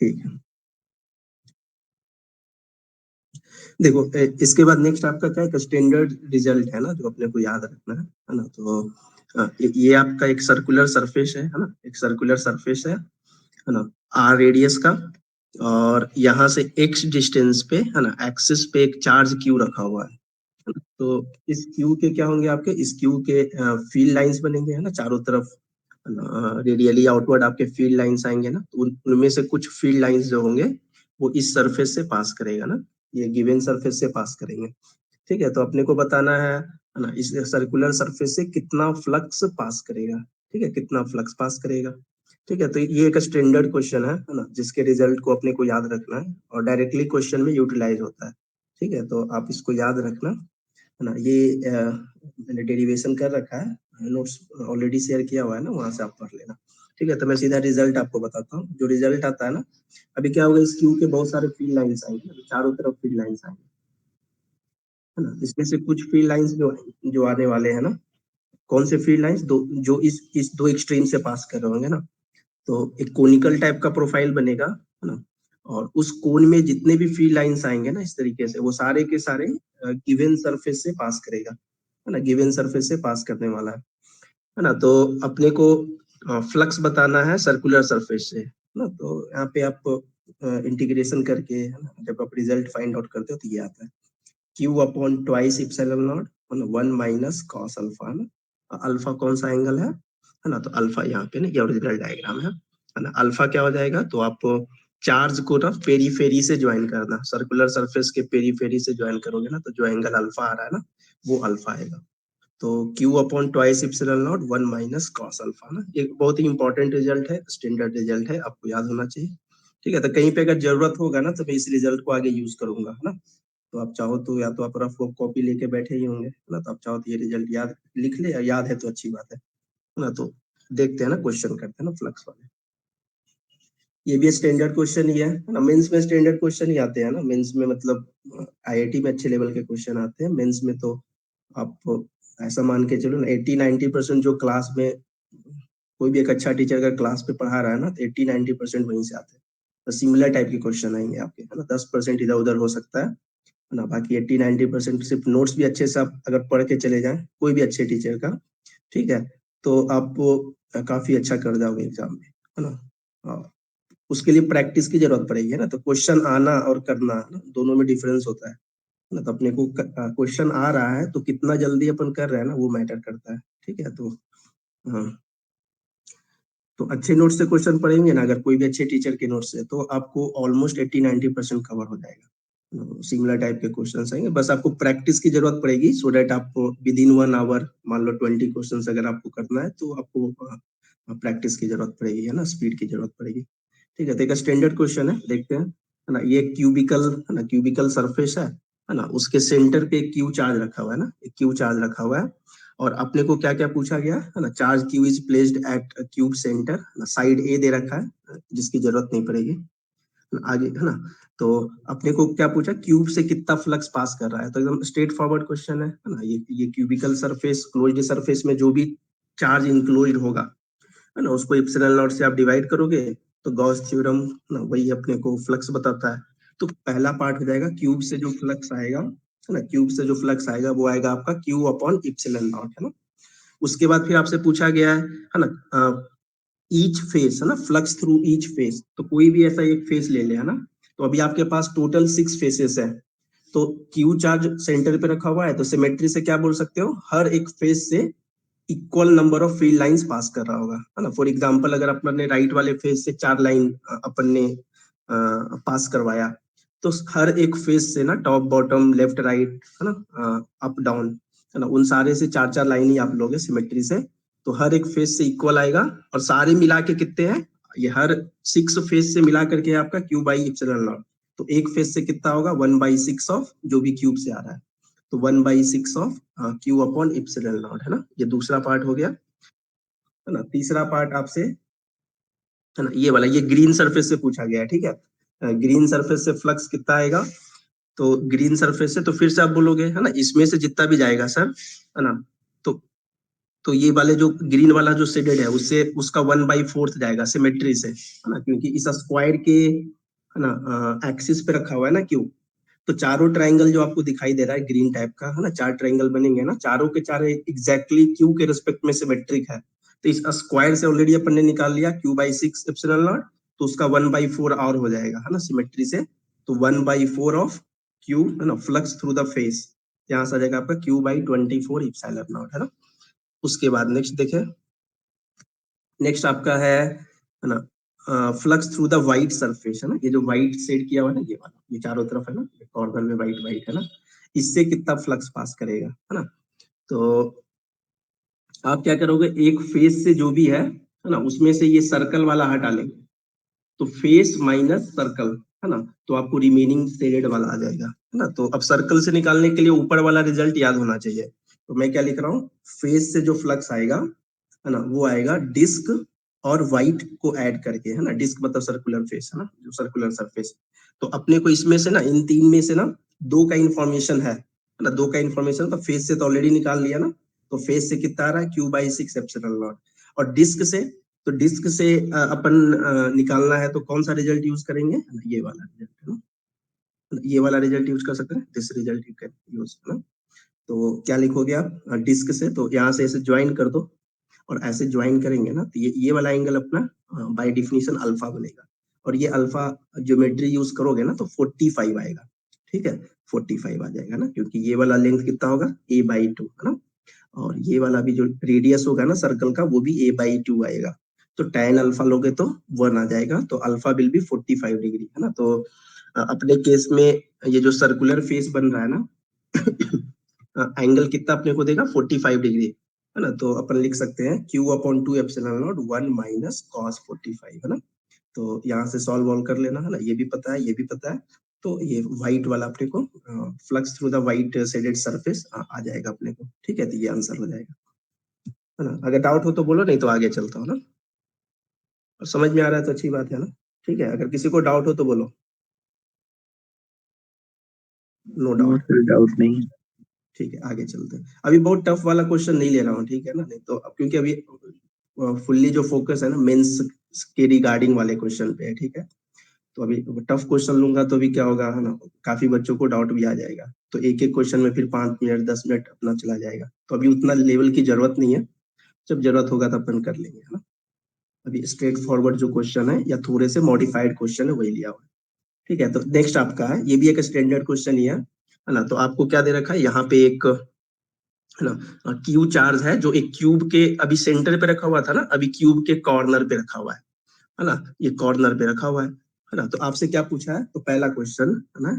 ठीक है। देखो इसके बाद नेक्स्ट आपका क्या है, स्टैंडर्ड रिजल्ट है ना, जो अपने को याद रखना है ना। तो ये आपका एक सर्कुलर सरफेस है ना, एक सर्कुलर सरफेस है ना, आर रेडियस का, और यहाँ से एक्स डिस्टेंस पे है ना, एक्सिस पे एक चार्ज क्यू रखा हुआ है ना? तो इस क्यू के क्या होंगे आपके, इस क्यू के फील्ड लाइंस बनेंगे है ना चारों तरफ, रेडियली आउटवर्ड आपके फील्ड लाइंस आएंगे ना, तो उनमें से कुछ फील्ड लाइंस जो होंगे वो इस सरफेस से पास करेगा ना, ये गिवन सरफेस से पास करेंगे। ठीक है, तो अपने को बताना है ना, इस सर्कुलर सरफेस से कितना फ्लक्स पास करेगा। ठीक है, कितना फ्लक्स पास करेगा। ठीक है, तो ये एक स्टैंडर्ड क्वेश्चन है ना, जिसके रिजल्ट को अपने को याद रखना है और डायरेक्टली क्वेश्चन में यूटिलाइज होता है। ठीक है, तो आप इसको याद रखना है ना। ये मैंने डेरिवेशन कर रखा है, नोट्स ऑलरेडी शेयर किया हुआ है ना, वहां से आप पढ़ लेना। ठीक है, तो मैं सीधा रिजल्ट आपको बताता हूँ। जो रिजल्ट आता है ना, अभी क्या होगा, इस क्यू के बहुत सारे फील्ड लाइंस आएंगे, चारों तरफ फील्ड लाइंस आएंगे है ना। इसमें से कुछ फील्ड लाइंस जो जो आने वाले हैं ना, कौन से फील्ड लाइंस, दो जो इस दो एक्सट्रीम से पास कर रहे होंगे ना, तो एक कोनिकल टाइप का प्रोफाइल बनेगा है ना, और उस कोन में जितने भी फील्ड लाइंस आएंगे ना इस तरीके से, वो सारे के सारे गिवन सरफेस से पास करेगा है ना, गिवन सरफेस से पास करने वाला है ना। तो अपने को फ्लक्स बताना है सर्कुलर सरफेस से है ना। तो यहाँ पे आप इंटीग्रेशन करके है ना, जब आप रिजल्ट फाइंड आउट करते हो तो ये आता है Q upon twice epsilon not 1 - cos alpha ना। अल्फा कौन सा एंगल है ना, तो अल्फा यहाँ पे ना, ये ओरिजिनल डायग्राम है ना। अल्फा क्या हो जाएगा, तो आप चार्ज को ना पेरीफेरी से ज्वाइन करना, सर्कुलर सरफेस के पेरीफेरी से ज्वाइन करोगे ना, तो जो एंगल अल्फा आ रहा है ना, वो अल्फा आएगा। तो Q upon twice epsilon not 1 - cos alpha ना, ये बहुत ही इंपॉर्टेंट रिजल्ट है, स्टैंडर्ड रिजल्ट है, आपको याद होना चाहिए। ठीक है, तो कहीं पे अगर जरूरत होगा ना, तो मैं इस रिजल्ट को आगे यूज करूंगा है ना। तो आप चाहो तो, या तो आप रफ कॉपी लेके बैठे ही होंगे है ना, तो आप चाहो तो ये रिजल्ट याद लिख ले, या याद है तो अच्छी बात है ना। तो देखते हैं ना, क्वेश्चन करते हैं ना फ्लक्स वाले। ये भी स्टैंडर्ड क्वेश्चन ही है ना, मेंस में स्टैंडर्ड क्वेश्चन ही आते हैं ना, मेंस में मतलब आईआईटी में अच्छे लेवल के क्वेश्चन आते हैं, मेंस में तो आप ऐसा मान के चलो ना, 80-90% जो क्लास में कोई भी एक अच्छा टीचर अगर क्लास पे पढ़ा रहा है ना, तो 80-90% वहीं से आते हैं। तो सिमिलर टाइप के क्वेश्चन आएंगे आपके है ना, 10% इधर उधर हो सकता है ना, बाकी 80-90% सिर्फ नोट्स भी अच्छे से आप अगर पढ़ के चले जाएं कोई भी अच्छे टीचर का, ठीक है, तो आप काफी अच्छा कर जाओगे एग्जाम में है ना। हाँ, उसके लिए प्रैक्टिस की जरूरत पड़ेगी है ना, तो क्वेश्चन आना और करना है ना, दोनों में डिफरेंस होता है ना। तो अपने को क्वेश्चन आ रहा है तो कितना जल्दी अपन कर रहे हैं ना, वो मैटर करता है। ठीक है, तो हाँ, तो अच्छे नोट से क्वेश्चन पढ़ेंगे ना, अगर कोई भी अच्छे टीचर के नोट से, तो आपको ऑलमोस्ट 80-90% कवर हो जाएगा। सिमिलर टाइप के क्वेश्चन आएंगे, बस आपको प्रैक्टिस की जरूरत पड़ेगी, सो दैट आपको विद इन 1 आवर मान लो 20 क्वेश्चन अगर आपको करना है, तो आपको प्रैक्टिस की जरूरत पड़ेगी है ना, स्पीड की जरूरत पड़ेगी। ठीक है, तो एक स्टैंडर्ड क्वेश्चन है, देखते हैं है ना। ये क्यूबिकल है ना, क्यूबिकल सरफेस है ना, उसके सेंटर पे क्यू चार्ज रखा हुआ है ना, एक क्यू चार्ज रखा हुआ है, और अपने को क्या क्या पूछा गया है ना, charge Q is placed at cube centre, side A दे रखा है जिसकी जरूरत नहीं पड़ेगी आगे है ना। तो अपने को क्या पूछा, क्यूब से कितना फ्लक्स पास कर रहा है, तो एकदम स्ट्रेट फॉरवर्ड क्वेश्चन है ना। ये क्यूबिकल सरफेस, क्लोज्ड सरफेस में जो भी चार्ज इंक्लोज्ड होगा है ना, उसको इप्सिलॉन नॉट से आप डिवाइड करोगे, तो गॉस थ्योरम ना वही अपने को फ्लक्स बताता है। तो पहला पार्ट हो जाएगा, क्यूब से जो फ्लक्स आएगा है ना, क्यूब से जो फ्लक्स आएगा वो आएगा आपका क्यू अपॉन इप्सिलॉन नॉट है ना। उसके बाद फिर आपसे पूछा गया है ना, ईच फेस है ना, फ्लक्स थ्रू ईच फेस, तो कोई भी ऐसा एक फेस ले ले है ना। तो अभी आपके पास टोटल 6 फेसेस है, तो क्यू चार्ज सेंटर पे रखा हुआ है, तो सिमेट्री से क्या बोल सकते हो, हर एक फेस से equal number of field lines पास कर रहा होगा है ना। फॉर एग्जांपल अगर अपन ने राइट वाले फेस से 4 लाइन अपन ने पास करवाया, तो हर एक फेस से ना, टॉप बॉटम लेफ्ट राइट है ना, अप डाउन है ना, उन सारे से 4-4 लाइन ही आप लोगे सिमेट्री से, तो हर एक फेस से इक्वल आएगा, और सारे मिला के कितने हैं, ये हर 6 फेस से मिला करके आपका क्यू बाई इप्सिलॉन नॉट, तो एक फेस से कितना होगा 1/6 ऑफ जो भी क्यूब से आ रहा है, तो 1/6 of Q upon epsilon not है ना। ये दूसरा पार्ट हो गया है ना। तीसरा पार्ट आपसे है ना, ये वाला, ये ग्रीन सरफेस से पूछा गया है, ठीक है। ग्रीन सरफेस से फ्लक्स कितना आएगा, तो ग्रीन सरफेस से, तो फिर से आप बोलोगे है ना, इसमें से जितना भी जाएगा सर है ना, तो तो ये वाले जो ग्रीन वाला जो शेडेड है उससे उसका 1/4 जाएगा सिमेट्री से, है ना, क्योंकि इस स्क्वायर के, है ना, एक्सिस पे रखा हुआ है ना क्यूब। तो चारों ट्राइंगल जो आपको दिखाई दे रहा है ग्रीन टाइप का, है ना, 4 ट्राइंगल बनेंगे ना, चारों के चार एग्जैक्टली क्यू के रिस्पेक्ट में सिमेट्रिक है। तो इस स्क्वायर से ऑलरेडी अपन ने निकाल लिया Q/6 एप्सिलॉन नॉट, तो उसका 1/4 और हो जाएगा, है ना, सिमेट्री से। तो 1/4 ऑफ क्यू, है ना, फ्लक्स थ्रू द फेस, यहाँ से आ जाएगा आपका Q/24 एप्सिलॉन नॉट, है ना। उसके बाद नेक्स्ट देखें, नेक्स्ट आपका है ना, flux through the white surface, है ना, ये जो व्हाइट शेड किया हुआ है ना, ये वाला, ये चारों तरफ है ना, कॉर्नर में व्हाइट व्हाइट है ना, इससे कितना फ्लक्स पास करेगा, है ना। तो आप क्या करोगे, एक फेस से जो भी है ना, उसमें से ये सर्कल वाला हटा लेंगे, तो फेस माइनस सर्कल, है ना, तो आपको रिमेनिंग शेडेड वाला आ जाएगा, है ना। तो अब सर्कल से निकालने के लिए ऊपर वाला रिजल्ट याद होना चाहिए। तो मैं क्या लिख रहा हूँ, फेस से जो फ्लक्स आएगा, है ना, वो आएगा डिस्क और व्हाइट को ऐड करके, है ना, डिस्क मतलब सर्कुलर फेस, है ना, जो सर्कुलर सरफेस। तो अपने को इसमें से ना, इन तीन में से ना, दो का इंफॉर्मेशन है ना, दो का इंफॉर्मेशन, तो फेस से तो ऑलरेडी निकाल लिया ना, तो फेस से कितना आ रहा है Q/6 एप्सिलॉन नॉट, और डिस्क से, तो डिस्क से अपन निकालना है तो कौन सा रिजल्ट यूज करेंगे, ये वाला रिजल्ट, है ना, ये वाला रिजल्ट यूज कर सकते हैं, this result you can use, है ना। तो क्या लिखोगे आप, डिस्क से, तो यहाँ से ऐसे ज्वाइन कर दो, और ऐसे ज्वाइन करेंगे ना, तो ये वाला एंगल अपना बाय डिफिनीशन अल्फा बनेगा, और ये अल्फा ज्योमेट्री यूज करोगे ना तो 45 आएगा, ठीक है, 45 आ जाएगा ना, क्योंकि ये वाला लेंथ कितना होगा a/2, है ना, और ये वाला भी जो रेडियस होगा ना सर्कल का, वो भी a/2 आएगा। तो tan अल्फा लोगे तो 1 आ जाएगा, तो अल्फा विल बी 45 डिग्री, है ना। तो अपने केस में ये जो सर्कुलर फेस बन रहा है ना, एंगल कितना अपने को देगा 45 डिग्री, है ना। तो अपन लिख सकते हैं Q/2 epsilon not 1 minus cos 45, है ना। तो यहाँ से सॉल्व वॉल्व कर लेना, है ना, ये भी पता है, ये भी पता है। तो ये व्हाइट वाला अपने को flux through the white shaded surface आ जाएगा अपने को, ठीक है, तो ये आंसर हो जाएगा, है ना। अगर डाउट हो तो बोलो, नहीं तो आगे चलता हूँ ना, और समझ में आ रहा है तो अच्छी बात है ना। ठीक है, अगर किसी को डाउट हो तो बोलो। नो डाउट, डाउट नहीं। ठीक है, आगे चलते हैं। अभी बहुत टफ वाला क्वेश्चन नहीं ले रहा हूँ, ठीक है ना, नहीं तो क्योंकि अभी फुल्ली जो फोकस है ना मेंस के रिगार्डिंग वाले क्वेश्चन पे है, ठीक है। तो अभी टफ क्वेश्चन लूंगा तो अभी क्या होगा, है ना, काफी बच्चों को डाउट भी आ जाएगा, तो एक एक क्वेश्चन में फिर 5 मिनट 10 मिनट अपना चला जाएगा, तो अभी उतना लेवल की जरूरत नहीं है, जब जरूरत होगा तो अपन कर लेंगे, है ना। अभी स्ट्रेट फॉरवर्ड जो क्वेश्चन है या थोड़े से मॉडिफाइड क्वेश्चन है वही लिया हुआ है, ठीक है। तो नेक्स्ट आपका है, ये भी एक स्टैंडर्ड क्वेश्चन ही है ना। तो आपको क्या दे रखा है यहाँ पे, एक, है ना, क्यू चार्ज है जो एक क्यूब के अभी सेंटर पे रखा हुआ था ना, अभी क्यूब के कॉर्नर पे रखा हुआ है ना, ये कॉर्नर पे रखा हुआ है ना। तो आपसे क्या पूछा है, तो पहला क्वेश्चन, है ना,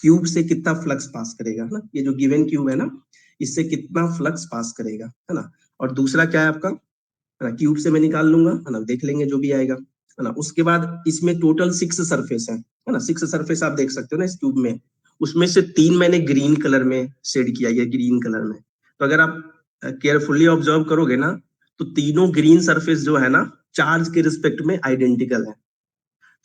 क्यूब से कितना फ्लक्स पास करेगा, है ना, ये जो गिवन क्यूब है ना, इससे कितना फ्लक्स पास करेगा, है ना। और दूसरा क्या है आपका, है ना, क्यूब से मैं निकाल लूंगा, है ना, देख लेंगे जो भी आएगा, है ना। उसके बाद इसमें टोटल 6 सरफेस है ना, 6 सरफेस आप देख सकते हो ना इस क्यूब में, उसमें से 3 मैंने ग्रीन कलर में शेड किया, ये ग्रीन कलर में। तो अगर आप केयरफुली ऑब्जर्व करोगे ना, तो तीनों ग्रीन सरफेस जो है ना, चार्ज के रिस्पेक्ट में आइडेंटिकल है।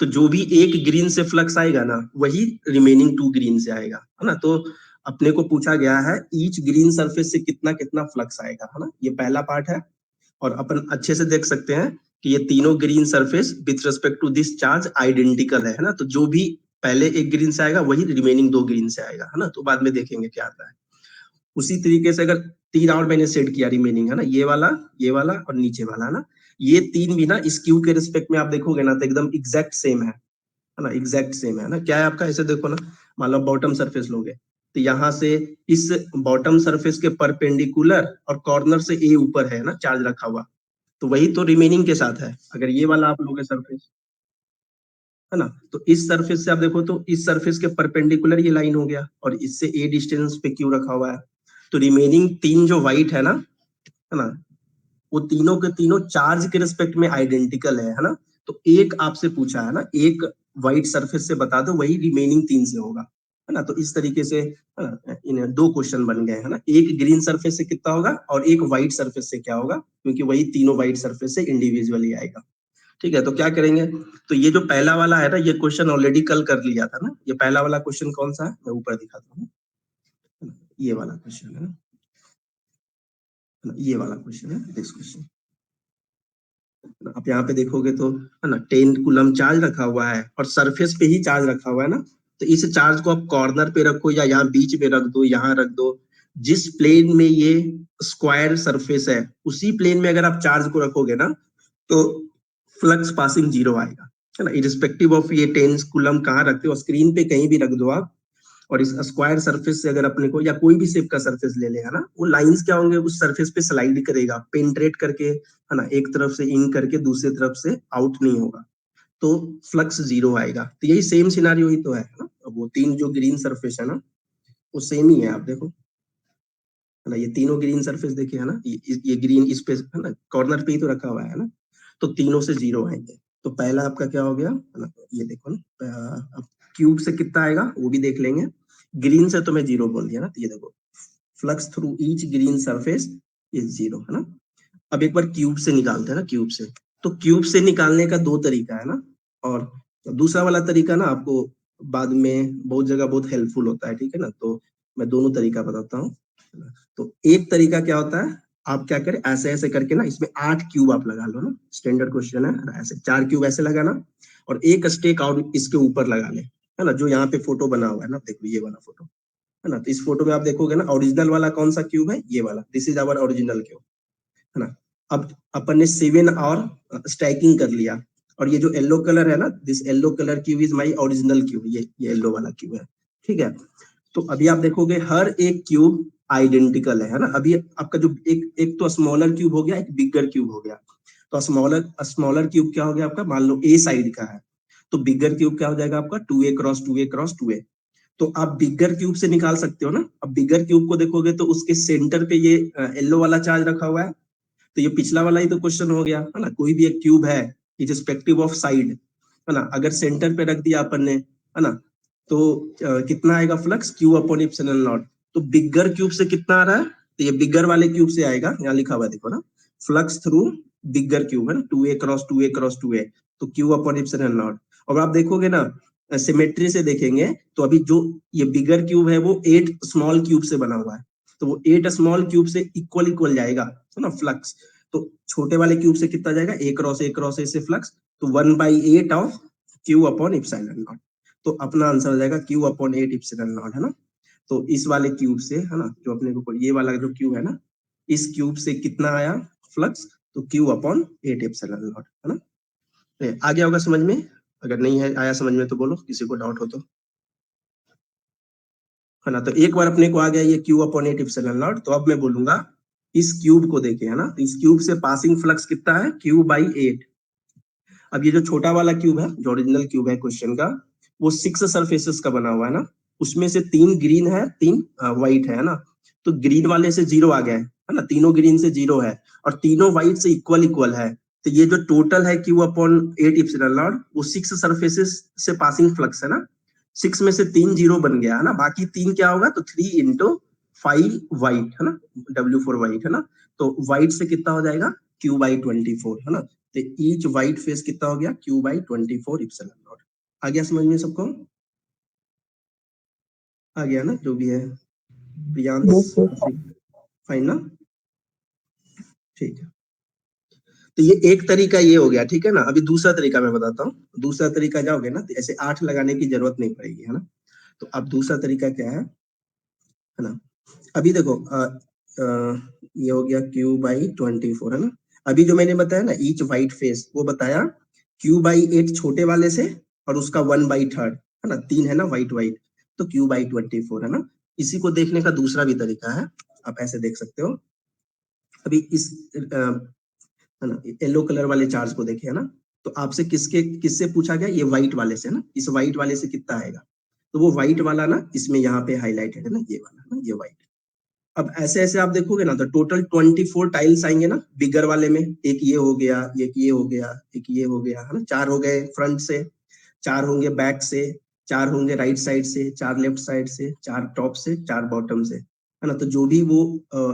तो जो भी एक ग्रीन से फ्लक्स आएगा ना, वही रिमेनिंग 2 ग्रीन से आएगा, है ना। तो अपने को पूछा गया है ईच ग्रीन सरफेस से कितना कितना फ्लक्स आएगा, है ना, ये पहला पार्ट है। और अपन अच्छे से देख सकते हैं कि ये तीनों green surface with respect to this charge identical है ना। तो जो भी पहले एक ग्रीन से आएगा वही रिमेनिंग 2 ग्रीन से आएगा, है ना। तो बाद में देखेंगे क्या आता है। उसी तरीके से अगर 3 और मैंने सेट किया रिमेनिंग, है ना, ये वाला और नीचे वाला, है ना, ये 3 भी ना इस क्यू के रिस्पेक्ट में आप देखोगे ना तो एकदम एग्जैक्ट सेम है ना, एग्जैक्ट सेम है ना। क्या है आपका, ऐसे देखो ना, मान लो बॉटम सरफेस लोगे, तो यहाँ से इस बॉटम सरफेस के परपेंडिकुलर और कॉर्नर से ए ऊपर है ना चार्ज रखा हुआ, तो वही तो रिमेनिंग के साथ है। अगर ये वाला आप लोगे सरफेस, है ना, तो इस सरफेस से आप देखो तो इस सरफेस के परपेंडिकुलर ये लाइन हो गया, और इससे ए डिस्टेंस पे क्यू रखा हुआ है। तो रिमेनिंग 3 जो व्हाइट है ना, वो तीनों के तीनों चार्ज के रिस्पेक्ट में आइडेंटिकल है ना। तो एक आपसे पूछा है ना, एक व्हाइट सरफेस से बता दो, वही रिमेनिंग 3 से होगा, है ना। तो इस तरीके से, है ना, इन 2 क्वेश्चन बन गए, है ना। एक ग्रीन सरफेस से कितना होगा और एक व्हाइट सरफेस से क्या होगा, क्योंकि वही तीनों व्हाइट सरफेस से इंडिविजुअली आएगा, ठीक है। तो क्या करेंगे, तो ये जो पहला वाला है ना, ये क्वेश्चन ऑलरेडी कल कर लिया था ना। ये पहला वाला क्वेश्चन कौन सा है, मैं ऊपर दिखाता हूँ, ये वाला क्वेश्चन है ना। ये वाला क्वेश्चन है दिस क्वेश्चन। आप यहाँ पे देखोगे तो है ना 10 कूलम चार्ज रखा हुआ है और सरफेस पे ही चार्ज रखा हुआ है ना, तो इस चार्ज को आप कॉर्नर पे रखो या यहाँ बीच में रख दो, यहाँ रख दो, जिस प्लेन में ये स्क्वायर सरफेस है उसी प्लेन में अगर आप चार्ज को रखोगे ना तो फ्लक्स पासिंग जीरो आएगा, है ना, इरिस्पेक्टिव ऑफ ये 10 कूलम कहाँ रखते हो, स्क्रीन पे कहीं भी रख दो आप। और इस स्क्वायर सरफेस से अगर अपने को या कोई भी शेप का सरफेस ले ले, है ना, वो लाइंस क्या होंगे उस सरफेस पे स्लाइड करेगा, पेंट्रेट करके, है ना, एक तरफ से इन करके दूसरी तरफ से आउट नहीं होगा, तो फ्लक्स जीरो आएगा। तो यही सेम सिनारियो ही तो है ना, अब वो तीन जो ग्रीन सरफेस है ना वो सेम ही है, आप देखो, है ना, ये तीनों ग्रीन सरफेस देखिए, है ना, ये ग्रीन इस पे है ना कॉर्नर पे ही तो रखा हुआ है ना, तो तीनों से जीरो आएंगे। तो पहला आपका क्या हो गया, है ना, ये देखो ना, अब क्यूब से कितना आएगा वो भी देख लेंगे। ग्रीन से तो मैं जीरो बोल दिया ना, तो ये देखो flux through each green surface is zero, है ना। अब एक बार क्यूब से निकालते हैं ना, क्यूब से, तो क्यूब से निकालने का दो तरीका है ना, और दूसरा वाला तरीका ना आपको बाद में बहुत जगह बहुत हेल्पफुल होता है, ठीक है ना, तो मैं दोनों तरीका बताता हूँ। तो एक तरीका क्या होता है, आप क्या करें, ऐसे ऐसे करके ना इसमें 8 क्यूब आप लगा लो ना, स्टैंडर्ड क्वेश्चन है, ऐसे 4 क्यूब ऐसे लगाना और एक स्टेक आउट इसके ऊपर लगा ले, है ना, जो यहाँ पे फोटो बना हुआ है ना, देखो ये वाला फोटो, है ना, तो इस फोटो में आप देखोगे ना ओरिजिनल वाला कौन सा क्यूब है, ये वाला, this is our original cube, है ना। अब अपन ने 7 और स्टैकिंग कर लिया, और ये जो येलो कलर है ना, this yellow colour cube is my original cube, ये येलो वाला क्यूब है, ठीक है। तो अभी आप देखोगे हर एक क्यूब आइडेंटिकल है ना, अभी आपका जो एक एक तो स्मॉलर क्यूब हो गया, एक बिगर क्यूब हो गया, तो स्मॉलर स्मॉलर क्यूब क्या हो गया आपका, मान लो ए साइड का है, तो बिगर क्यूब क्या हो जाएगा आपका 2a cross 2a cross 2a। तो आप बिगर क्यूब से निकाल सकते हो ना, अब बिगर क्यूब को देखोगे तो उसके सेंटर पे ये येलो वाला चार्ज रखा हुआ है, तो ये पिछला वाला ही तो क्वेश्चन हो गया, है ना, कोई भी एक क्यूब है इरिस्पेक्टिव ऑफ साइड, है ना, अगर सेंटर पे रख दिया अपन ने, है ना, तो कितना आएगा flux, Q upon epsilon not. तो बिगर क्यूब से कितना आ रहा है, तो ये बिगर वाले क्यूब से आएगा, यहाँ लिखा हुआ देखो ना, फ्लक्स थ्रू बिगर क्यूब है ना, 2a cross 2a cross 2a, तो क्यू अपॉन इप्सिलॉन नॉट। और आप देखोगे ना सिमेट्री से देखेंगे, तो अभी जो ये बिगर क्यूब है वो 8 स्मॉल क्यूब से बना हुआ है, तो वो 8 स्मॉल क्यूब से इक्वल इक्वल जाएगा, है ना, फ्लक्स। तो छोटे वाले क्यूब से कितना जाएगा, ए क्रॉस ए से फ्लक्स, तो 1/8 of Q upon epsilon not, तो अपना आंसर हो जाएगा क्यू अपॉन 8 इप्सिलॉन नॉट, है ना। तो इस वाले क्यूब से, है ना, जो अपने को ये वाला जो क्यूब है ना, इस क्यूब से कितना आया फ्लक्स, तो क्यू अपॉन 8 इप्सिलॉन नॉट, है ना। आ गया होगा समझ में, अगर नहीं है आया समझ में तो बोलो, किसी को डाउट हो तो, है ना। तो एक बार अपने को आ गया ये क्यू अपॉन 8 इप्सिलॉन नॉट, तो अब मैं बोलूंगा इस क्यूब को देखे, है ना, तो इस क्यूब से पासिंग फ्लक्स कितना है, क्यू/8। अब ये जो छोटा वाला क्यूब है, जो ओरिजिनल क्यूब है क्वेश्चन का, वो 6 सरफेसेस का बना हुआ है ना, उसमें से 3 ग्रीन है, 3 व्हाइट है ना, तो ग्रीन वाले से जीरो आ गया है ना, तीनों ग्रीन से जीरो है और तीनों व्हाइट से इक्वल इक्वल है, तो ये जो टोटल है क्यू अपॉन 8 इप्सिलॉन नॉट, वो 6 सरफेसेस से पासिंग फ्लक्स है ना, 6 में से 3 जीरो बन गया, है ना, बाकी 3 क्या होगा, तो 3 इंटू 5 व्हाइट, है ना, W4 व्हाइट, है ना, तो व्हाइट से कितना हो जाएगा, Q/24, है ना, तो ईच व्हाइट फेस कितना हो गया, Q/24 इप्सिलॉन नॉट। आ गया समझ में सबको, आ गया ना जो भी है, प्रियांश, फाइन ना, ठीक है। तो ये एक तरीका ये हो गया, ठीक है ना। अभी दूसरा तरीका मैं बताता हूँ, दूसरा तरीका जाओगे ना तो ऐसे 8 लगाने की जरूरत नहीं पड़ेगी, है ना। तो अब दूसरा तरीका क्या है ना, अभी देखो ये हो गया Q/24, है ना। अभी जो मैंने बताया ना ईच व्हाइट फेस, वो बताया Q/8 छोटे वाले से और उसका 1/3, है ना, 3 है ना व्हाइट व्हाइट, तो Q/24, है ना। इसी को देखने का दूसरा भी तरीका है, आप ऐसे देख सकते हो। अभी इस है ना येलो कलर वाले चार्ज को देखे, है ना, तो आपसे किससे पूछा गया, ये व्हाइट वाले से, है ना, इस व्हाइट वाले से कितना आएगा, तो वो व्हाइट वाला ना इसमें यहाँ पे हाईलाइटेड है ना, ये वाला ना, ये व्हाइट। अब ऐसे ऐसे आप देखोगे ना तो टोटल 24 टाइल्स आएंगे ना बिगर वाले में, एक ये हो गया, एक ये हो गया, एक ये हो गया, है ना, 4 हो गए फ्रंट से, 4 होंगे बैक से, 4 होंगे राइट साइड से, 4 लेफ्ट साइड से, 4 टॉप से, 4 बॉटम से, है ना। तो जो भी वो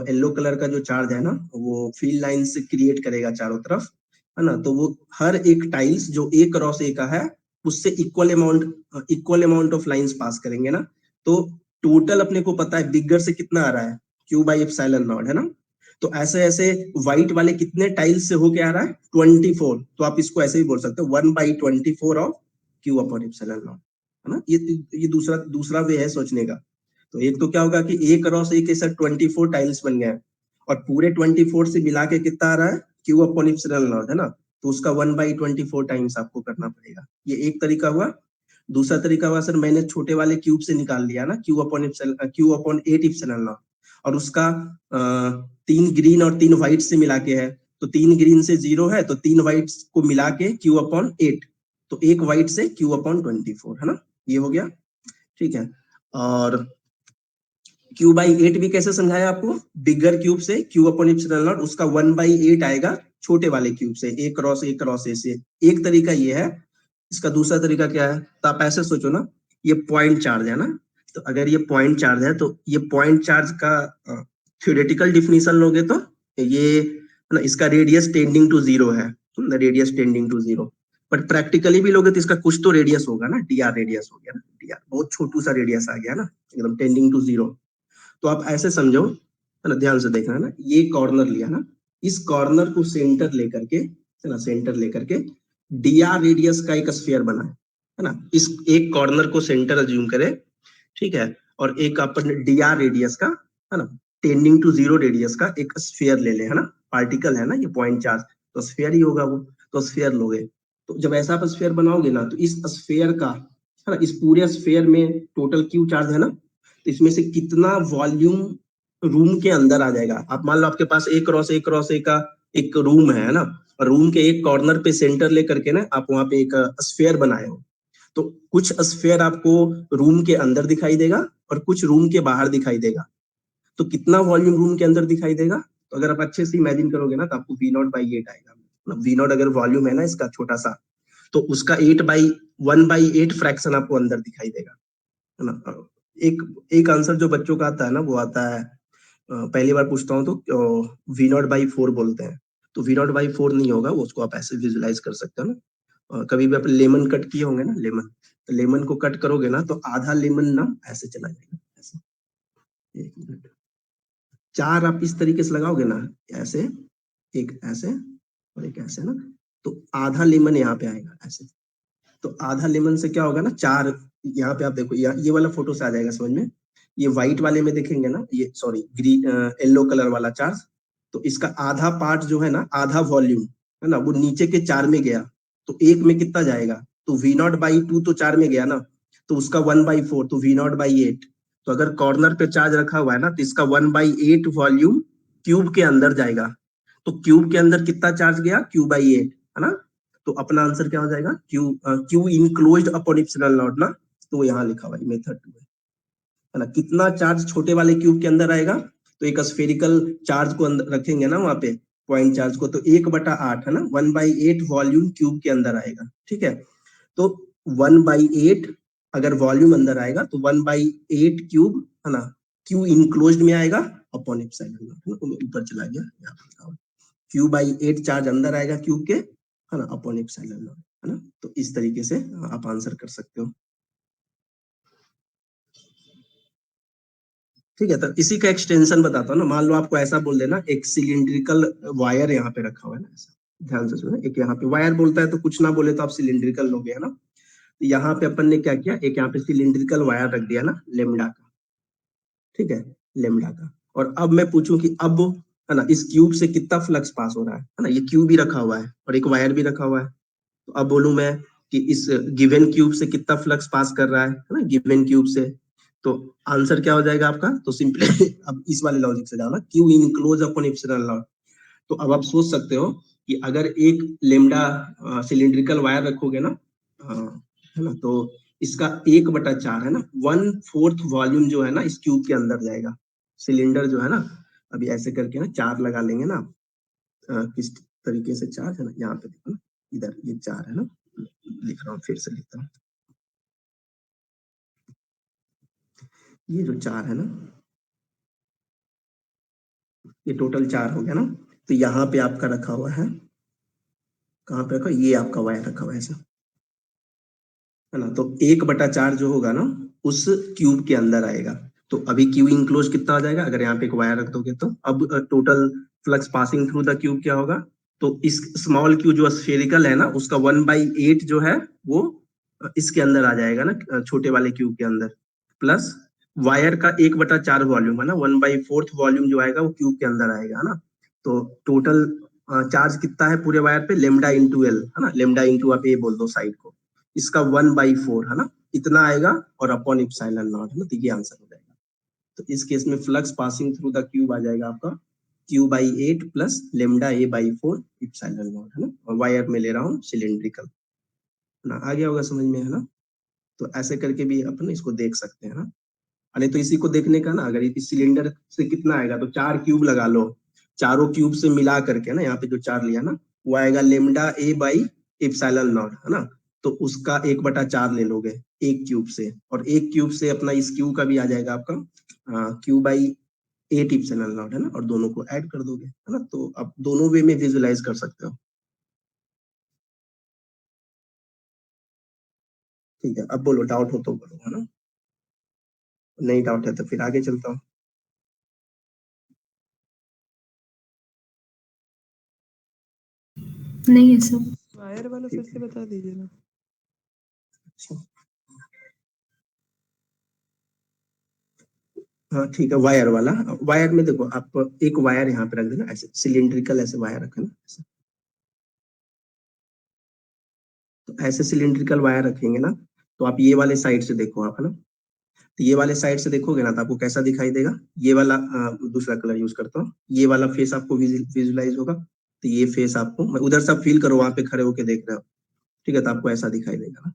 येलो कलर का जो चार्ज है ना, वो फील्ड लाइन से क्रिएट करेगा चारों तरफ, है ना, तो वो हर एक टाइल्स जो ए क्रॉस ए का है उससे equal amount of lines pass करेंगे ना, तो टोटल अपने को पता है बिगर से कितना आ रहा है, Q/ε नॉट, है ना। तो ऐसे ऐसे व्हाइट वाले कितने टाइल्स से होके आ रहा है 24, तो आप इसको ऐसे ही बोल सकते हो 1/24 of Q upon epsilon not, है ना। ये दूसरा दूसरा वे है सोचने का। तो एक तो क्या होगा कि ए क्रॉस ए के साथ 24 टाइल्स बन गए, और पूरे 24 से मिला के कितना आ रहा है क्यू अपॉन इप्सिलॉन नॉट, है ना। तो उसका 1/24 टाइम्स आपको करना पड़ेगा, ये एक तरीका हुआ। दूसरा तरीका हुआ सर मैंने छोटे वाले क्यूब से निकाल लिया ना क्यू अपॉन 8 इप्सिलॉन नॉट, और उसका 3 ग्रीन और 3 व्हाइट से मिला के है, तो 3 ग्रीन से 0 है, तो 3 व्हाइट को मिला के क्यू अपॉन 8, तो 1 व्हाइट से क्यू अपॉन 24, है ना। ये हो गया, ठीक है। और Q/8 भी कैसे समझाया आपको, बिगर क्यूब से क्यू अपॉन इप्सिलॉन नॉट, उसका 1/8 आएगा छोटे वाले क्यूब से, ए क्रॉस ए से। एक तरीका ये है। इसका दूसरा तरीका क्या है, तो आप ऐसे सोचो ना, ये पॉइंट चार्ज है ना, तो अगर ये पॉइंट चार्ज है तो ये पॉइंट चार्ज का थ्योरेटिकल डिफिनीशन लोगे तो ये ना, इसका रेडियस टेंडिंग टू जीरो है, radius tending to zero. But practically भी लोगे तो इसका कुछ तो रेडियस होगा ना, डी आर रेडियस हो गया ना, डी आर बहुत छोटू सा रेडियस आ गया ना, एकदम टेंडिंग टू जीरो। तो आप ऐसे समझो, है ना, ध्यान से देखना ना, ये कॉर्नर लिया ना, इस कॉर्नर को सेंटर लेकर के, है ना, सेंटर लेकर के डीआर रेडियस का एक स्फीयर बना है ना। इस एक कॉर्नर को सेंटर अज्यूम करें, ठीक है, और एक अपन डीआर रेडियस का, है ना, टेंडिंग टू जीरो रेडियस का एक स्फीयर ले ले, है ना। पार्टिकल है ना ये पॉइंट चार्ज, तो स्फीयर ही होगा वो, तो स्फीयर लोगे। तो जब ऐसा आप स्फीयर बनाओगे ना, तो इस स्फीयर का, है ना, इस पूरे स्फीयर में टोटल क्यू चार्ज है ना, तो इसमें से कितना वॉल्यूम रूम के अंदर आ जाएगा। आप मान लो आपके पास ए का एक रूम है ना, और रूम के एक कॉर्नर पे सेंटर लेकर के ना आप वहां पे एक स्फीयर बनाए हो, तो कुछ स्फीयर आपको रूम के अंदर दिखाई देगा और कुछ रूम के बाहर दिखाई देगा। तो कितना वॉल्यूम रूम के अंदर दिखाई देगा, तो अगर आप अच्छे से इमेजिन करोगे ना, तो आपको V0/8 आएगा। V0 अगर वॉल्यूम है ना इसका छोटा सा, तो उसका 1/8 फ्रैक्शन आपको अंदर दिखाई देगा, है ना। एक एक आंसर जो बच्चों का आता है ना, वो आता है पहली बार पूछता हूँ तो V0/4 बोलते हैं, तो V0/4 नहीं होगा वो, उसको आप ऐसे विजुलाइज कर सकते हो ना। कभी भी आप लेमन कट किए होंगे ना, लेमन, तो लेमन को कट करोगे ना, तो आधा लेमन ना ऐसे चला जाएगा, ऐसे। एक मिनट, चार आप इस तरीके से लगाओगे ना, ऐसे, एक ऐसे और एक ऐसे ना, तो आधा लेमन यहाँ पे आएगा ऐसे। तो आधा लेमन से क्या होगा ना, चार, यहाँ पे आप देखो, ये वाला फोटो से आ जाएगा समझ में। ये व्हाइट वाले में देखेंगे ना, ये सॉरी ग्रीन येलो कलर वाला चार्ज, तो इसका आधा पार्ट जो है ना, आधा वॉल्यूम, है ना, वो नीचे के चार में गया, तो एक में कितना जाएगा, तो V0/2 तो चार में गया ना, तो उसका 1/4, तो V0/8। तो अगर कॉर्नर पे चार्ज रखा हुआ है ना, तो इसका 1/8 वॉल्यूम क्यूब के अंदर जाएगा। तो क्यूब के अंदर कितना चार्ज गया, Q/8, है ना। तो अपना आंसर क्या हो जाएगा, Q enclosed upon epsilon not ना, तो यहाँ लिखा हुआ है मेथड 2 है ना। कितना चार्ज छोटे वाले क्यूब के अंदर आएगा, तो एक स्फेरिकल चार्ज को अंदर रखेंगे ना वहां पे, पॉइंट चार्ज को, तो 1/8, है ना, 1/8 वॉल्यूम क्यूब के अंदर आएगा, ठीक है। तो 1/8 अगर वॉल्यूम अंदर आएगा, तो 1/8 क्यूब, है ना, क्यू इनक्लोज्ड में आएगा अपॉन इप्सिलॉन नॉट, ऊपर चला गया यहाँ पे, Q/8 चार्ज अंदर आएगा क्यूब के, है ना, अपॉन इप्सिलॉन नॉट, है ना। तो इस तरीके से आप आंसर कर सकते हो, ठीक है। तो इसी का एक्सटेंशन बताता हूँ ना, मान लो आपको ऐसा बोल देना, एक सिलिंड्रिकल वायर यहाँ पे रखा हुआ है ना, ऐसा ध्यान से सुनो, एक यहाँ पे वायर बोलता है तो कुछ ना बोले तो आप सिलिंड्रिकल लोगे, है ना। तो यहाँ पे अपन ने क्या किया, एक यहाँ पे सिलिंड्रिकल वायर रख दिया ना, लेमडा का, ठीक है, लेमडा का। और अब मैं पूछूं कि अब, है ना, इस क्यूब से कितना फ्लक्स पास हो रहा है ना, ये क्यूब भी रखा हुआ है और एक वायर भी रखा हुआ है। तो अब बोलूं मैं कि इस गिवन क्यूब से कितना फ्लक्स पास कर रहा है ना, गिवन क्यूब से, तो आंसर क्या हो जाएगा आपका, तो सिंपली अब इस वाले लॉजिक से जाओ ना, Q enclose upon epsilon not. तो अब आप सोच सकते हो कि अगर एक लेमडा सिलिंड्रिकल वायर रखोगे ना, है ना, तो इसका 1/4, है ना, 1/4 वॉल्यूम जो है ना इस क्यूब के अंदर जाएगा। सिलेंडर जो है ना, अभी ऐसे करके ना चार लगा लेंगे ना, किस तरीके से चार है ना, यहाँ पे देखो ना, इधर ये चार है ना, लिख रहा हूँ, फिर से लिखता हूँ, ये जो चार है ना, ये टोटल चार हो गया ना। तो यहाँ पे आपका रखा हुआ है, कहाँ पे रखा, ये आपका वायर रखा हुआ है ऐसा, है ना। तो 1/4 जो होगा ना, उस क्यूब के अंदर आएगा। तो अभी क्यू इंक्लोज कितना आ जाएगा अगर यहाँ पे एक वायर रख दोगे तो अब total flux passing through the cube क्या होगा, तो इस स्मॉल क्यू जो स्फेरिकल है ना उसका 1/8 जो है वो इसके अंदर आ जाएगा ना, छोटे वाले क्यूब के अंदर, प्लस वायर का 1/4 वॉल्यूम है ना, 1/4 वॉल्यूम जो आएगा वो क्यूब के अंदर आएगा, है ना। तो टोटल चार्ज कितना है पूरे वायर पे, लेमडा इंटू एल, है ना, लेमडा इंटू आप ये बोल दो साइड को, इसका 1/4 है ना, इतना आएगा और अपॉन इप्सिलॉन नॉट, है ना, तो ये आंसर हो जाएगा। तो इस केस में flux passing through the cube आ जाएगा आपका Q/8 plus lambda A/4 epsilon not, है ना, और वायर में ले रहा हूँ सिलिंड्रिकल, है ना, आ गया होगा समझ में, है ना। तो ऐसे करके भी अपन इसको देख सकते हैं ना। नहीं तो इसी को देखने का ना, अगर इस सिलेंडर से कितना आएगा तो 4 क्यूब लगा लो, चारों क्यूब से मिला करके ना, यहाँ पे जो 4 लिया ना वो आएगा लेमडा A/इप्सिलॉन नॉट, है ना। तो उसका 1/4 ले लोगे एक क्यूब से, और एक क्यूब से अपना इस क्यूब का भी आ जाएगा आपका Q/8 इप्सिलॉन नॉट, है ना, और दोनों को ऐड कर दोगे, है ना। तो आप दोनों वे में विजुलाइज कर सकते हो। ठीक है, अब बोलो, डाउट हो तो बोलो, है ना, नहीं डाउट है तो फिर आगे चलता हूँ। नहीं है सर। वायर वाला फिर से बता दीजिए ना। अच्छा, हाँ ठीक है, वायर वाला, वायर में देखो आप एक वायर यहाँ पे रख देना, ऐसे सिलिंड्रिकल ऐसे वायर रखना ऐसे। तो ऐसे सिलिंड्रिकल वायर रखेंगे ना, तो आप ये वाले साइड से देखो आप, है ना, तो ये वाले साइड से देखोगे ना तो आपको कैसा दिखाई देगा, ये वाला दूसरा कलर यूज करता हूँ, ये वाला फेस आपको विजुलाइज होगा, तो ये फेस आपको, मैं उधर सब फील करो वहां पे खड़े होके देख रहे हो, ठीक है, तो आपको ऐसा दिखाई देगा ना,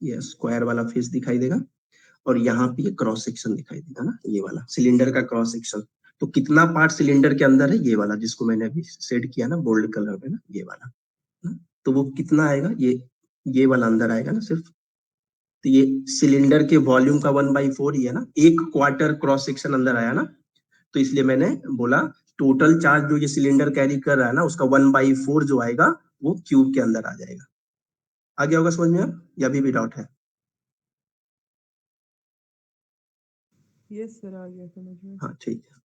ये स्क्वायर वाला फेस दिखाई देगा, और यहाँ पे ये क्रॉस सेक्शन दिखाई देगा ना, ये वाला सिलेंडर का क्रॉस सेक्शन। तो कितना पार्ट सिलेंडर के अंदर है, ये वाला जिसको मैंने अभी सेट किया ना बोल्ड कलर में ना, ये वाला ना, तो वो कितना आएगा, ये वाला अंदर आएगा ना सिर्फ। तो ये सिलेंडर के वॉल्यूम का 1/4 ही है ना, एक क्वार्टर क्रॉस सेक्शन अंदर आया ना, तो इसलिए मैंने बोला टोटल चार्ज जो ये सिलेंडर कैरी कर रहा है ना उसका 1/4 जो आएगा वो क्यूब के अंदर आ जाएगा। आ गया होगा समझ में, या अभी भी डाउट है? यस सर, आ गया समझ में। हाँ ठीक है।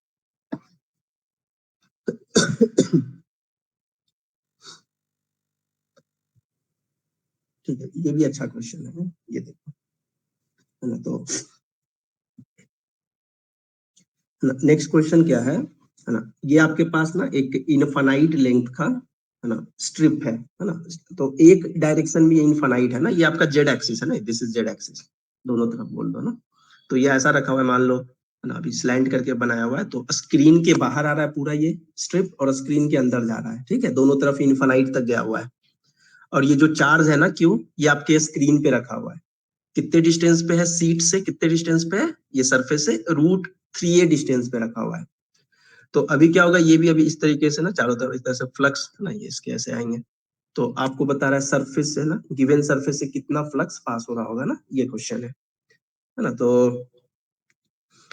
ठीक है, ये भी अच्छा क्वेश्चन है, ये देखो, है ना। तो नेक्स्ट क्वेश्चन क्या है ना, ये आपके पास ना एक इनफाइनाइट लेंथ का, है ना, स्ट्रिप है ना, तो एक डायरेक्शन में इनफाइनाइट है ना, ये आपका जेड एक्सिस है ना, दिस इज जेड एक्सिस, दोनों तरफ बोल दो ना। तो ये ऐसा रखा हुआ है मान लो, है ना, अभी स्लैंट करके बनाया हुआ है, तो स्क्रीन के बाहर आ रहा है पूरा ये स्ट्रिप, और स्क्रीन के अंदर जा रहा है, ठीक है, दोनों तरफ इनफाइनाइट तक गया हुआ है। और ये जो चार्ज है ना क्यू, ये आपके स्क्रीन पे रखा हुआ है, कितने डिस्टेंस पे है सीट से, कितने डिस्टेंस पे है ये सरफेस से, √3a डिस्टेंस पे रखा हुआ है। तो अभी क्या होगा, ये भी अभी इस तरीके से ना चारों तरफ इस तरह से फ्लक्स ना ये इसके ऐसे आएंगे, तो आपको बता रहा है सरफेस से ना, गिवन सरफेस से कितना फ्लक्स पास हो रहा होगा ना, ये क्वेश्चन है ना। तो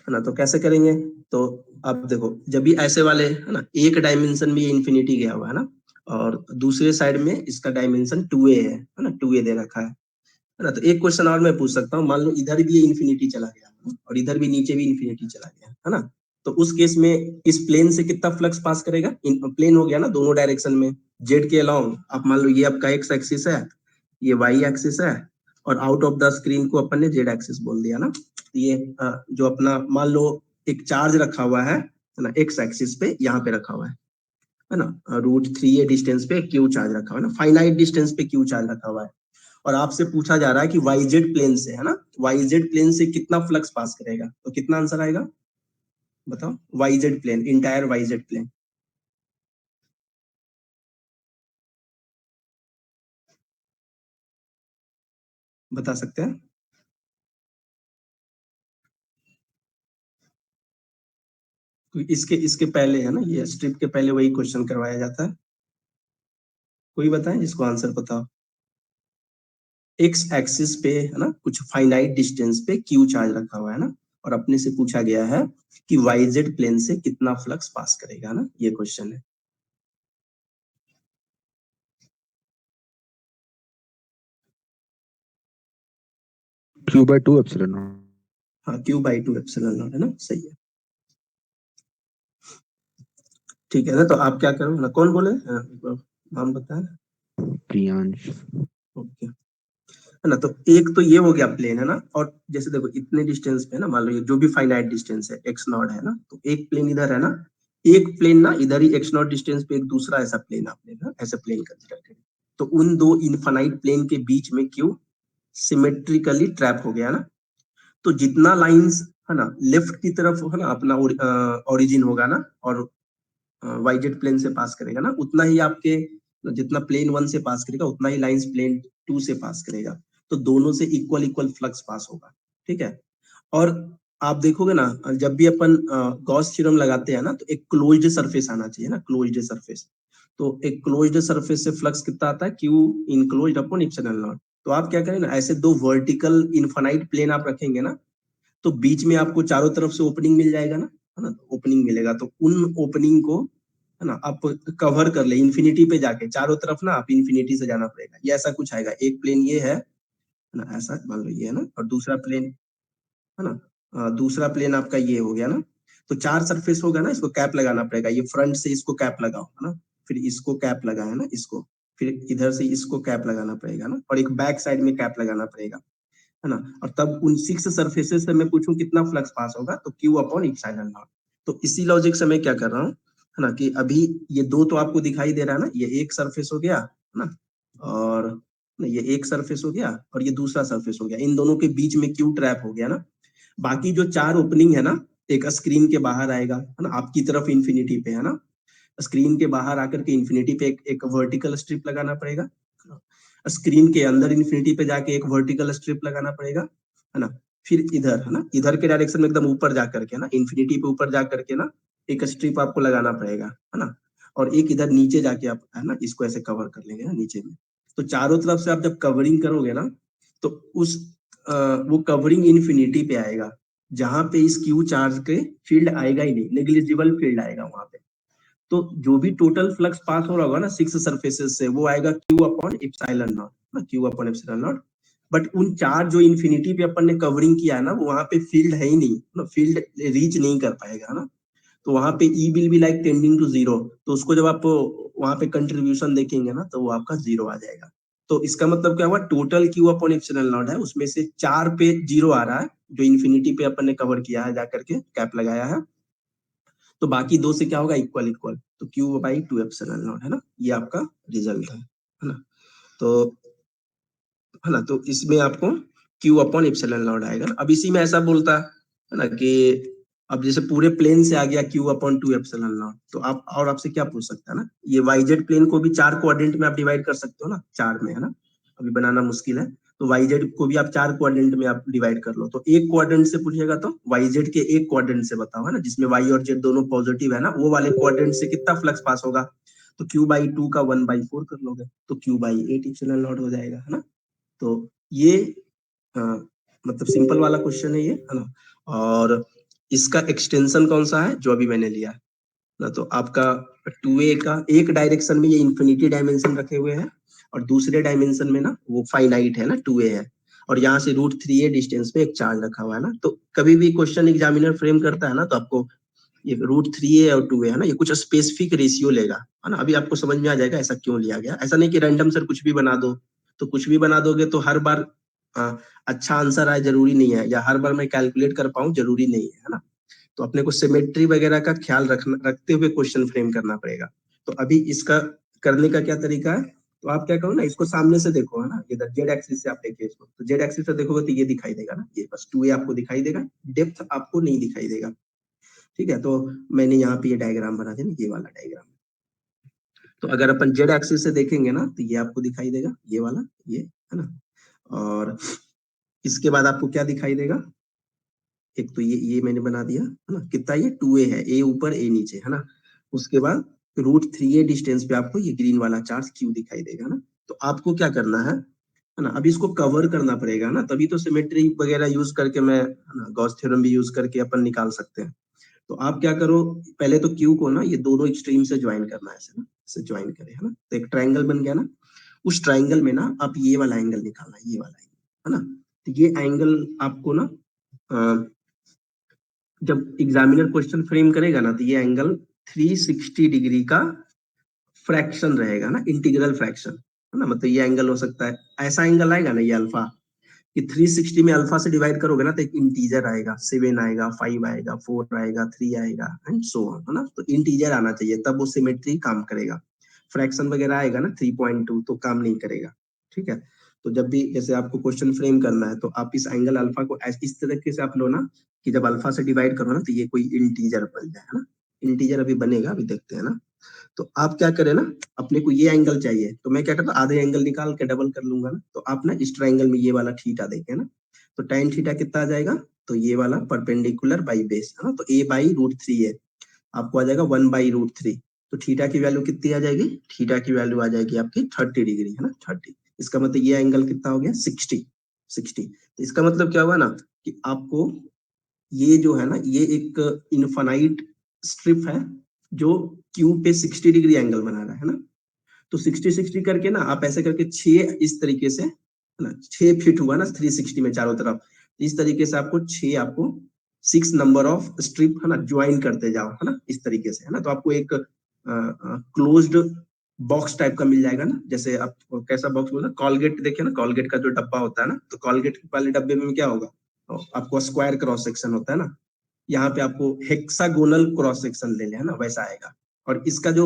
है ना, तो कैसे करेंगे, तो अब देखो जब भी ऐसे वाले है ना, एक डायमेंशन में ये इन्फिनिटी गया हुआ है ना, और दूसरे साइड में इसका डायमेंशन 2a है ना, 2a दे रखा है ना। तो एक क्वेश्चन और मैं पूछ सकता हूँ, मान लो इधर भी ये इन्फिनिटी चला गया है ना, और इधर भी नीचे भी इन्फिनिटी चला गया है ना, तो उस केस में इस प्लेन से कितना फ्लक्स पास करेगा, प्लेन हो गया ना दोनों डायरेक्शन में, जेड के अलाउंग, आप मान लो ये आपका एक्स एक्सिस है, ये वाई एक्सिस है, और आउट ऑफ द स्क्रीन को अपन ने जेड एक्सिस बोल दिया ना। ये जो अपना मान लो एक चार्ज रखा हुआ है ना, एक्स एक्सिस पे यहाँ पे रखा हुआ है ना, √3a डिस्टेंस पे क्यू चार्ज रखा हुआ है ना, फाइनाइट डिस्टेंस पे क्यू चार्ज रखा हुआ है, और आपसे पूछा जा रहा है कि वाईजेड प्लेन से, है ना, वाईजेड प्लेन से कितना फ्लक्स पास करेगा, तो कितना आंसर आएगा बताओ, YZ plane, entire YZ plane, बता सकते हैं? तो इसके इसके पहले है ना, ये स्ट्रिप के पहले वही क्वेश्चन करवाया जाता है, कोई बताए जिसको आंसर पता हो। एक्स एक्सिस पे है ना कुछ फाइनाइट डिस्टेंस पे क्यू चार्ज रखा हुआ है ना, और अपने से पूछा गया है कि वाईजेड प्लेन से कितना फ्लक्स पास करेगा ना, ये क्वेश्चन है। Q/2 epsilon naught. हाँ Q/2 ε0 है ना, सही है। ठीक है ना, तो आप क्या करो ना, कौन बोले नाम बताएं। प्रियांश। ओके, है ना, तो एक तो ये हो गया प्लेन, है ना, और जैसे देखो इतने डिस्टेंस पे है ना, मान लो ये जो भी फाइनाइट डिस्टेंस है x0 है ना, तो एक प्लेन इधर है ना, एक प्लेन ना इधर ही x0 डिस्टेंस पे एक दूसरा ऐसा प्लेन आपने ना ऐसा प्लेन कंसीडर करें, तो उन दो इनफाइनाइट प्लेन के बीच में Q सिमेट्रिकली ट्रैप हो गया ना, तो जितना लाइंस है ना लेफ्ट की तरफ है ना अपना ओरिजिन होगा ना, और वाईजेड प्लेन से पास करेगा ना, उतना ही आपके जितना प्लेन 1 से पास करेगा उतना ही लाइंस प्लेन 2 से पास करेगा, तो दोनों से इक्वल इक्वल फ्लक्स पास होगा। ठीक है, और आप देखोगे ना जब भी अपन गॉस थ्योरम लगाते हैं ना, तो एक क्लोज्ड सरफेस आना चाहिए ना, क्लोज्ड सरफेस, तो एक क्लोज्ड सरफेस से फ्लक्स कितना आता है, Q enclosed upon epsilon not. तो आप क्या करें ना, ऐसे दो वर्टिकल इनफाइनाइट प्लेन आप रखेंगे ना, तो बीच में आपको चारों तरफ से ओपनिंग मिल जाएगा ना, है ना, ओपनिंग मिलेगा, तो उन ओपनिंग को है ना आप कवर कर ले इन्फिनिटी पे जाके, चारों तरफ ना आप इन्फिनिटी से जाना पड़ेगा, ये ऐसा कुछ आएगा, एक प्लेन ये है ना, ऐसा मान लो ये है ना, और दूसरा प्लेन है ना, दूसरा प्लेन आपका ये हो गया ना, तो चार सरफेस होगा ना, इसको कैप लगाना पड़ेगा, ये फ्रंट से इसको कैप लगाओ है ना, फिर इसको कैप लगा है ना, इसको फिर इधर से इसको कैप लगाना पड़ेगा ना, और एक बैक साइड में कैप लगाना पड़ेगा, है ना, और तब उन 6 सरफेसेस से मैं पूछूं कितना फ्लक्स पास होगा, तो Q अपॉन एप्सिलॉन नॉट। तो इसी लॉजिक से मैं क्या कर रहा हूँ, है ना, कि अभी ये दो तो आपको दिखाई दे रहा है ना, ये एक सरफेस हो गया है ना, और ये एक सरफेस हो गया और ये दूसरा सरफेस हो गया, इन दोनों के बीच में Q ट्रैप हो गया ना, बाकी जो चार ओपनिंग है ना, एक स्क्रीन के बाहर आएगा है ना, आपकी तरफ इन्फिनिटी पे है ना, स्क्रीन के बाहर आकर के इन्फिनिटी पे एक वर्टिकल स्ट्रिप लगाना पड़ेगा, स्क्रीन के अंदर इन्फिनिटी पे जाके एक वर्टिकल स्ट्रिप लगाना पड़ेगा, है ना, फिर इधर है ना, इधर के डायरेक्शन में एकदम ऊपर जा करके ना, इन्फिनिटी पे ऊपर जा करके ना एक स्ट्रिप आपको लगाना पड़ेगा, है ना, और एक इधर नीचे जाके आप है ना इसको ऐसे कवर कर लेंगे ना नीचे में, तो चारों तरफ से आप जब कवरिंग करोगे ना, तो उस वो कवरिंग इन्फिनिटी पे आएगा, जहां पे इस क्यू चार्ज के फील्ड आएगा ही नहीं, नेग्लिजिबल फील्ड आएगा वहां पे, तो जो भी टोटल फ्लक्स पास हो रहा होगा ना 6 सरफेसेस से, वो आएगा Q अपॉन एप्सिलॉन नॉट, ना Q upon epsilon not, but उन चार जो इन्फिनिटी पे अपन ने कवरिंग किया है ना, वो वहां पे फील्ड है ही नहीं ना, फील्ड रीच नहीं कर पाएगा ना, तो वहां पे E will be like tending to zero, तो उसको जब आप वहां पे कंट्रीब्यूशन देखेंगे ना, तो वो आपका जीरो आ जाएगा, तो इसका मतलब क्या हुआ, total Q upon epsilon not है, उसमें से चार पे जीरो आ रहा है, जो इन्फिनिटी पे अपन ने कवर किया है जाकर के कैप लगाया है, तो बाकी दो से क्या होगा, इक्वल इक्वल, तो Q/2 एप्सिलॉन नॉट है ना, ये आपका रिजल्ट है ना, तो है ना, तो इसमें आपको Q अपॉन एप्सिलॉन नॉट आएगा ना, अब इसी में ऐसा बोलता है ना कि अब जैसे पूरे प्लेन से आ गया Q/2 एप्सिलॉन नॉट, तो आप और आपसे क्या पूछ सकता है ना, ये वाईजेड प्लेन को भी चार क्वाड्रेंट में आप डिवाइड कर सकते हो ना, चार में है ना, अभी बनाना मुश्किल है, तो वाईजेड को भी आप चार क्वाड्रेंट में आप डिवाइड कर लो, तो एक क्वाड्रेंट से पूछेगा तो वाईजेड के एक क्वाड्रेंट से बताओ, है ना, जिसमें वाई और जेड दोनों पॉजिटिव है ना, वो वाले क्वाड्रेंट से कितना फ्लक्स पास होगा, तो Q/2 का 1/4 कर लोगे, तो Q/8 एप्सिलॉन नॉट हो जाएगा, है ना, तो ये मतलब सिंपल वाला क्वेश्चन है ये, है ना, और इसका एक्सटेंशन कौन सा है, जो अभी मैंने लिया ना, तो आपका 2a का एक डायरेक्शन में ये इंफिनिटी डायमेंशन रखे हुए हैं, और दूसरे डायमेंशन में ना वो फाइनाइट है ना 2a है, और यहाँ से √3a डिस्टेंस पे एक चार्ज रखा हुआ है ना, तो कभी भी क्वेश्चन एग्जामिनर फ्रेम करता है ना, तो आपको ये √3a और 2a है ना, ये कुछ स्पेसिफिक रेशियो लेगा, है ना, अभी आपको समझ में आ जाएगा ऐसा क्यों लिया गया, ऐसा नहीं कि रैंडम सर कुछ भी बना दो, तो कुछ भी बना दोगे तो हर बार अच्छा आंसर आए जरूरी नहीं है, या हर बार मैं कैलकुलेट कर पाऊं जरूरी नहीं है ना, तो अपने को सिमेट्री वगैरह का ख्याल रखते हुए क्वेश्चन फ्रेम करना पड़ेगा, तो अभी इसका करने का क्या तरीका है, तो आप क्या करो ना, इसको सामने से देखो, है ना, इधर जेड एक्सिस से आप देखिए इसको, तो जेड एक्सिस से देखोगे तो ये दिखाई देगा ना, ये बस 2a आपको दिखाई देगा, डेप्थ आपको नहीं दिखाई देगा, ठीक है, तो मैंने यहाँ पे ये डायग्राम बना दिया ना, ये वाला डायग्राम, तो अगर अपन जेड एक्सिस से देखेंगे ना, तो ये आपको दिखाई देगा, ये वाला, ये है ना, और इसके बाद आपको क्या दिखाई देगा, एक तो ये मैंने बना दिया है ना, कितना ये 2a है, a ऊपर a नीचे है ना, उसके बाद √3a डिस्टेंस पे आपको ये ग्रीन वाला चार्ज Q दिखाई देगा ना, तो आपको क्या करना है ना, अभी इसको कवर करना पड़ेगा ना, तभी तो सिमेट्री वगैरह यूज करके मैं है ना गॉस थ्योरम भी यूज करके अपन निकाल सकते हैं, तो आप क्या करो, पहले तो Q को ना ये दोनों एक्सट्रीम से ज्वाइन करना है, ऐसे ना, से ज्वाइन करें, है ना, तो एक ट्रायंगल बन गया ना, उस ट्रायंगल में ना आप ये वाला एंगल निकालना है, ये वाला एंगल, है ना, तो ये एंगल आपको ना जब एग्जामिनर क्वेश्चन फ्रेम करेगा ना, तो ये एंगल 360 डिग्री का फ्रैक्शन रहेगा ना, इंटीग्रल फ्रैक्शन, है ना। मतलब ये एंगल हो सकता है, ऐसा एंगल आएगा ना ये अल्फा, कि 360 में अल्फा से डिवाइड करोगे ना, तो एक इंटीजर आएगा, 7 आएगा, 5 आएगा, 4 आएगा, 3 आएगा, एंड सो ऑन, है ना। तो इंटीजर आना चाहिए, तब वो सिमेट्री काम करेगा। फ्रैक्शन वगैरह आएगा ना 3.2 तो काम नहीं करेगा, ठीक है। तो जब भी जैसे आपको क्वेश्चन फ्रेम करना है, तो आप इस एंगल अल्फा को इस तरीके से आप लो ना, कि जब अल्फा से डिवाइड करो ना, तो ये कोई इंटीजर बन जाए, है ना। इंटीजर अभी बनेगा, अभी देखते हैं ना। तो आप क्या करें ना, अपने को ये एंगल चाहिए, तो मैं क्या करता हूँ, आधे एंगल निकाल के डबल कर लूंगा ना। तो आप ना इस ट्रायंगल में ये वाला थीटा देखें ना, तो tan थीटा कितना आ जाएगा, तो ये वाला परपेंडिकुलर बाई बेस, है ना। तो a बाई रूट थ्री है, आपको आ जाएगा 1 बाई रूट थ्री। तो थीटा की वैल्यू कितनी आ जाएगी, थीटा की वैल्यू आ जाएगी आपकी 30 डिग्री, है ना, 30। इसका मतलब ये एंगल कितना हो गया, 60। तो इसका मतलब क्या हुआ ना, कि आपको ये जो है ना, ये एक इनफाइनाइट स्ट्रिप है, जो क्यू पे 60 डिग्री एंगल बना रहा है ना। तो 60-60 करके ना, आप ऐसे करके 6 इस तरीके से, है ना, 6 फिट हुआ ना 360 में चारों तरफ। इस तरीके से आपको 6, आपको 6 नंबर ऑफ स्ट्रिप, है ना, ज्वाइन करते जाओ, है ना, इस तरीके से, है ना। तो आपको एक क्लोज्ड बॉक्स टाइप का मिल जाएगा ना। जैसे आप कैसा बॉक्स बोलते हैं, कॉलगेट देखिए ना, कॉलगेट का जो डब्बा होता है ना, तो कॉलगेट वाले डब्बे में क्या होगा, तो आपको स्क्वायर क्रॉस सेक्शन होता है ना, यहाँ पे आपको हेक्सागोनल क्रॉस सेक्शन ले ले, है ना, वैसा आएगा। और इसका जो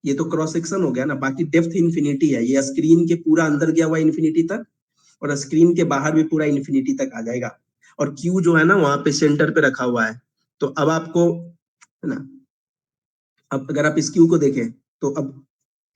ये तो क्रॉस सेक्शन हो गया ना, बाकी डेप्थ इंफिनिटी है, ये स्क्रीन के पूरा अंदर गया हुआ इंफिनिटी तक, और स्क्रीन के बाहर भी पूरा इंफिनिटी तक आ जाएगा। और क्यू जो है ना, वहां पे सेंटर पे रखा हुआ है। तो अब आपको, है ना, अब अगर आप इस क्यू को देखें, तो अब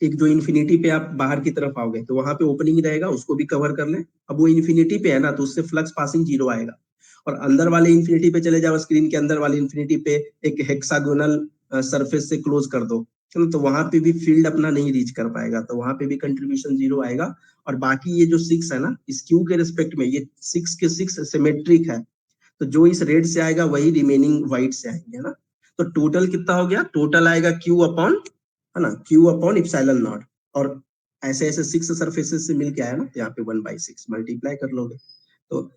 एक जो इन्फिनिटी पे आप बाहर की तरफ आओगे, तो वहां पे ओपनिंग रहेगा, उसको भी कवर कर लें। अब वो इन्फिनिटी पे है ना, तो उससे फ्लक्स पासिंग 0 आएगा। और अंदर वाले इन्फिनिटी पे चले जाओ, स्क्रीन के अंदर वाले इन्फिनिटी पे एक हेक्सागोनल सरफेस से क्लोज कर दो, तो वहां पे भी फील्ड अपना नहीं रीच कर पाएगा, तो वहां पे भी कंट्रीब्यूशन 0 आएगा। और बाकी ये जो 6 है ना, इस क्यू के रिस्पेक्ट में ये 6 के 6 सिमेट्रिक है, तो जो इस रेड से आएगा वही रिमेनिंग व्हाइट से आएंगे, है ना। तो टोटल कितना हो गया, टोटल आएगा क्यू अपॉन, है ना, क्यू अपॉन इप्सिलॉन नॉट। और ऐसे ऐसे 6 सरफेसेस से मिलके आया ना, तो यहाँ पे 1/6 मल्टीप्लाई कर लोगे, तो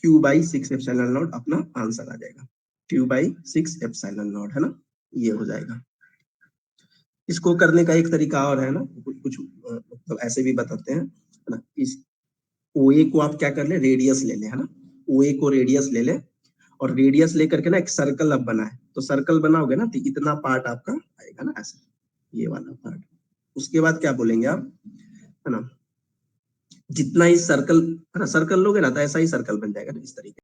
Q/6 एप्सिलॉन नॉट अपना आंसर आ जाएगा। Q/6 एप्सिलॉन नॉट, है ना, ये हो जाएगा। इसको करने का एक तरीका और है ना, कुछ कुछ मतलब ऐसे भी बताते हैं, है ना। इस OA को आप क्या कर ले, रेडियस ले ले, है ना, OA को रेडियस ले ले, और रेडियस लेकर के ना एक सर्कल अब बना है, तो सर्कल बनाओगे ना, तो इतना पार्ट आपका आएगा ना, ऐसे ये वाला पार्ट। उसके बाद क्या बोलेंगे आप, है ना, जितना ही सर्कल, है ना, सर्कल लोगे ना, तो ऐसा ही सर्कल बन जाएगा ना, इस तरीके।